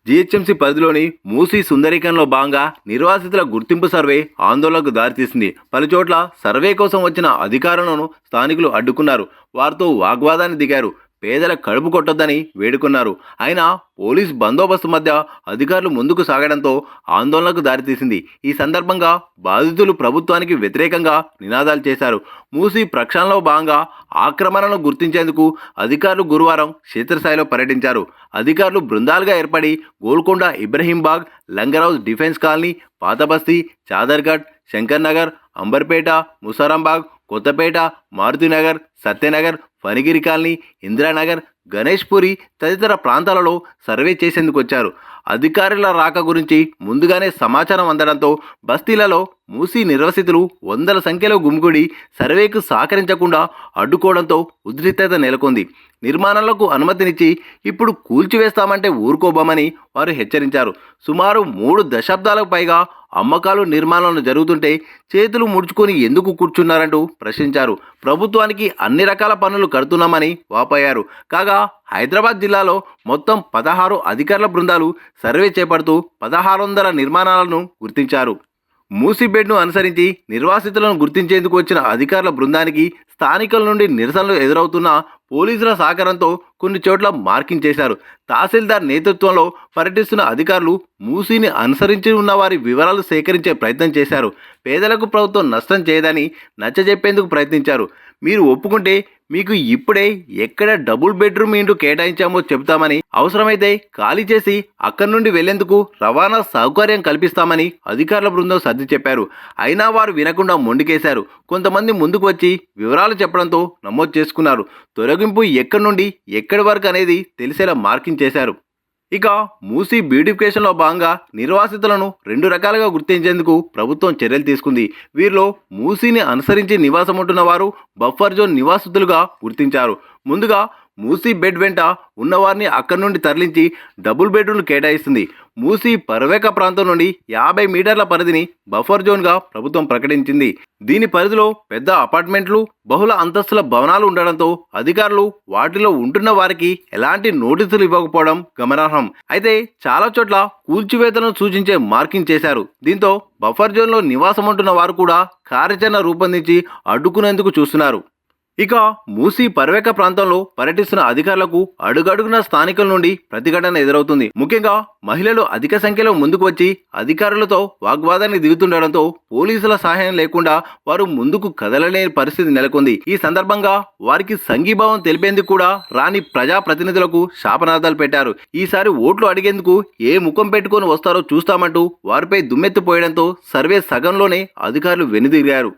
GHMC పరిధిలోని మూసీ సుందరీకరణలో భాగంగా నిర్వాసితుల గుర్తింపు సర్వే ఆందోళనకు దారితీసింది. పలుచోట్ల సర్వే కోసం వచ్చిన అధికారులను స్థానికులు అడ్డుకున్నారు. వారితో వాగ్వాదాన్ని దిగారు. పేదల కడుపు కొట్టొద్దని వేడుకున్నారు. అయినా పోలీస్ బందోబస్తు మధ్య అధికారులు ముందుకు సాగడంతో ఆందోళనకు దారితీసింది. ఈ సందర్భంగా బాధితులు ప్రభుత్వానికి వ్యతిరేకంగా నినాదాలు చేశారు. మూసీ ప్రక్షాళనలో భాగంగా ఆక్రమణను గుర్తించేందుకు అధికారులు గురువారం క్షేత్రస్థాయిలో పర్యటించారు. అధికారులు బృందాలుగా ఏర్పడి Golconda, Ibrahimbagh, Langar Houz defence colony, Patabasti, Chaderghat, Shankar Nagar, Amberpet, Musarambagh, Kothapet, Maruthinagar, Satyanagar, Phanigiri colony, Indiranagar, Ganeshpuri తదితర ప్రాంతాలలో సర్వే చేసేందుకు వచ్చారు. అధికారుల రాక గురించి ముందుగానే సమాచారం అందడంతో బస్తీలలో మూసీ నిర్వసితులు వందల సంఖ్యలో గుమిగూడి సర్వేకు సహకరించకుండా అడ్డుకోవడంతో ఉద్రిక్తత నెలకొంది. నిర్మాణాలకు అనుమతినిచ్చి ఇప్పుడు కూల్చివేస్తామంటే ఊరుకోబోమని వారు హెచ్చరించారు. సుమారు 3 దశాబ్దాలకు పైగా అమ్మకాలు, నిర్మాణాలు జరుగుతుంటే చేతులు ముడుచుకొని ఎందుకు కూర్చున్నారంటూ ప్రశ్నించారు. ప్రభుత్వానికి అన్ని రకాల పనులు కడుతున్నామని వాపోయారు. కాగా హైదరాబాద్ జిల్లాలో మొత్తం 16 అధికారుల బృందాలు సర్వే చేపడుతూ 1600 నిర్మాణాలను గుర్తించారు. మూసీ బెడ్ను అనుసరించి నిర్వాసితులను గుర్తించేందుకు వచ్చిన అధికారుల బృందానికి స్థానికుల నుండి నిరసనలు ఎదురవుతున్న పోలీసుల సహకారంతో కొన్ని చోట్ల మార్కింగ్ చేశారు. తహసీల్దార్ నేతృత్వంలో పర్యటిస్తున్న అధికారులు మూసీని అనుసరించి ఉన్న వారి వివరాలు సేకరించే ప్రయత్నం చేశారు. పేదలకు ప్రభుత్వం నష్టం చేయదని నచ్చజెప్పేందుకు ప్రయత్నించారు. మీరు ఒప్పుకుంటే మీకు ఇప్పుడే ఎక్కడ డబుల్ బెడ్రూమ్ ఇండ్లు కేటాయించామో చెబుతామని, అవసరమైతే ఖాళీ చేసి అక్కడి నుండి వెళ్లేందుకు రవాణా సౌకర్యం కల్పిస్తామని అధికారుల బృందం సర్ది చెప్పారు. అయినా వారు వినకుండా మొండికేశారు. కొంతమంది ముందుకు వచ్చి వివరాలు చెప్పడంతో నమోదు చేసుకున్నారు. తొలగింపు ఎక్కడి నుండి ఎక్కడి వరకు అనేది తెలిసేలా మార్కింగ్ చేశారు. ఇక మూసీ బ్యూటిఫికేషన్లో భాగంగా నిర్వాసితులను 2 రకాలుగా గుర్తించేందుకు ప్రభుత్వం చర్యలు తీసుకుంది. వీరిలో మూసీని అనుసరించి నివాసం ఉంటున్న వారు బఫర్ జోన్ నివాసితులుగా గుర్తించారు. ముందుగా మూసీ బెడ్ వెంట ఉన్నవారిని అక్కడి నుండి తరలించి డబుల్ బెడ్రూమ్లు కేటాయిస్తుంది. మూసీ పర్వేక ప్రాంతం నుండి 50 మీటర్ల పరిధిని బఫర్ జోన్గా ప్రభుత్వం ప్రకటించింది. దీని పరిధిలో పెద్ద అపార్ట్మెంట్లు, బహుళ అంతస్తుల భవనాలు ఉండడంతో అధికారులు వాటిలో ఉంటున్న వారికి ఎలాంటి నోటీసులు ఇవ్వకపోవడం గమనార్హం. అయితే చాలా చోట్ల కూల్చివేతలను సూచించే మార్కింగ్ చేశారు. దీంతో బఫర్ జోన్లో నివాసం ఉంటున్న వారు కూడా కార్యాచరణ రూపొందించి అడ్డుకునేందుకు చూస్తున్నారు. ఇక మూసీ పర్వేక ప్రాంతంలో పర్యటిస్తున్న అధికారులకు అడుగడుగున స్థానికుల నుండి ప్రతిఘటన ఎదురవుతుంది. ముఖ్యంగా మహిళలు అధిక సంఖ్యలో ముందుకు వచ్చి అధికారులతో వాగ్వాదానికి దిగుతుండడంతో పోలీసుల సహాయం లేకుండా వారు ముందుకు కదలలేని పరిస్థితి నెలకొంది. ఈ సందర్భంగా వారికి సంఘీభావం తెలిపేందుకు కూడా రాని ప్రజాప్రతినిధులకు శాపనార్థాలు పెట్టారు. ఈసారి ఓట్లు అడిగేందుకు ఏ ముఖం పెట్టుకొని వస్తారో చూస్తామంటూ వారిపై దుమ్మెత్తిపోయడంతో సర్వే సగంలోనే అధికారులు వెనుదిరిగారు.